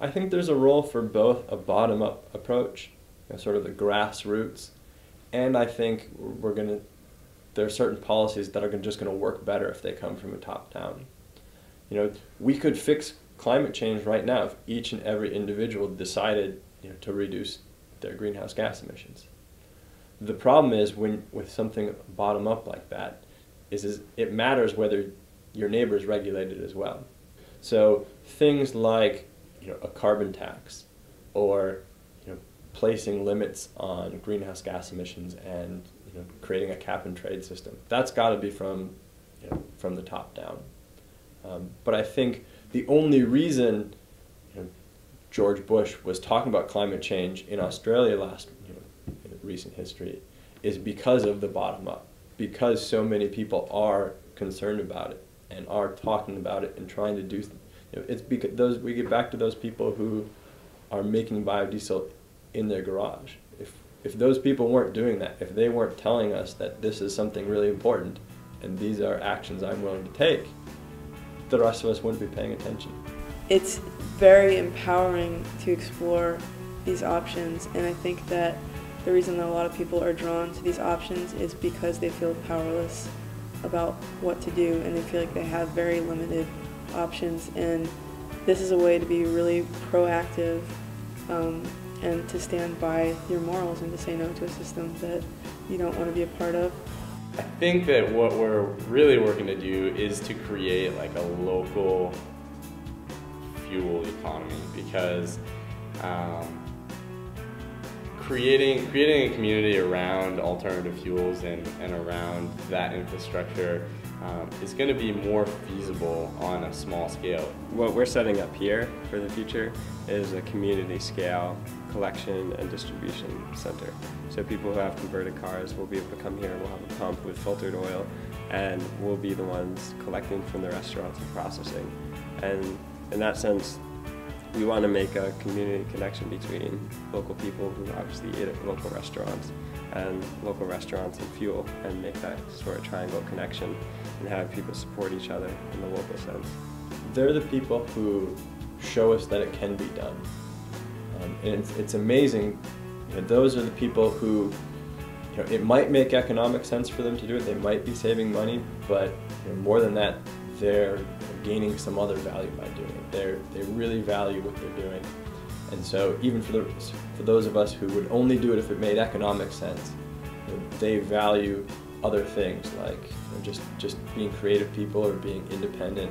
I think there's a role for both a bottom-up approach, sort of the grassroots, and I think there are certain policies that are just going to work better if they come from a top-down. We could fix climate change right now if each and every individual decided to reduce their greenhouse gas emissions. The problem is with something bottom-up like that is it matters whether your neighbor is regulated as well. So things like a carbon tax, or placing limits on greenhouse gas emissions, and creating a cap and trade system. That's got to be from the top down. But I think the only reason George Bush was talking about climate change in Australia in recent history is because of the bottom up, because so many people are concerned about it and are talking about it and trying to do. It's because we get back to those people who are making biodiesel in their garage. If those people weren't doing that, if they weren't telling us that this is something really important and these are actions I'm willing to take, the rest of us wouldn't be paying attention. It's very empowering to explore these options, and I think that the reason that a lot of people are drawn to these options is because they feel powerless about what to do, and they feel like they have very limited options, and this is a way to be really proactive and to stand by your morals and to say no to a system that you don't want to be a part of. I think that what we're really working to do is to create like a local fuel economy, because creating a community around alternative fuels and around that infrastructure is going to be more feasible on a small scale. What we're setting up here for the future is a community scale collection and distribution center. So people who have converted cars will be able to come here and we'll have a pump with filtered oil, and we'll be the ones collecting from the restaurants and processing. And in that sense, we want to make a community connection between local people who obviously eat at local restaurants and fuel, and make that sort of triangle connection and have people support each other in the local sense. They're the people who show us that it can be done. And it's amazing. Those are the people who, it might make economic sense for them to do it, they might be saving money, but more than that, they're gaining some other value by doing it. They really value what they're doing. And so even for those of us who would only do it if it made economic sense, they value other things like just being creative people, or being independent,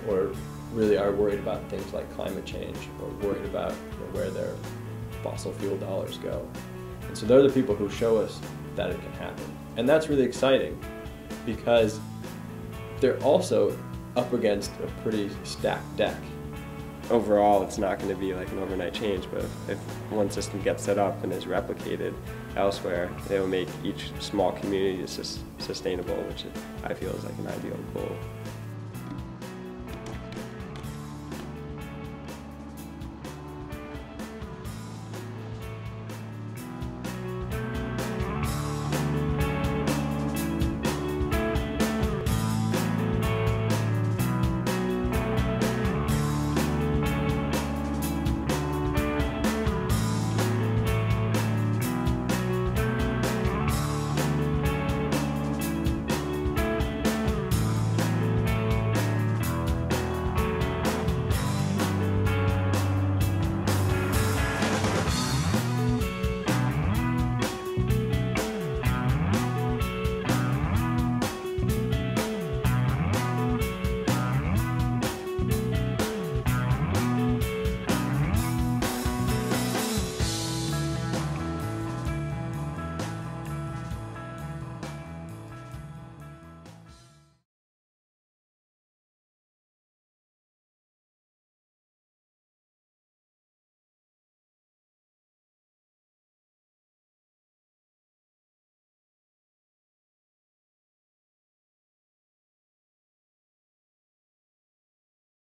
or really are worried about things like climate change, or worried about where their fossil fuel dollars go. And so they're the people who show us that it can happen. And that's really exciting, because they're also up against a pretty stacked deck. Overall, it's not going to be like an overnight change, but if one system gets set up and is replicated elsewhere, they will make each small community sustainable, which I feel is like an ideal goal.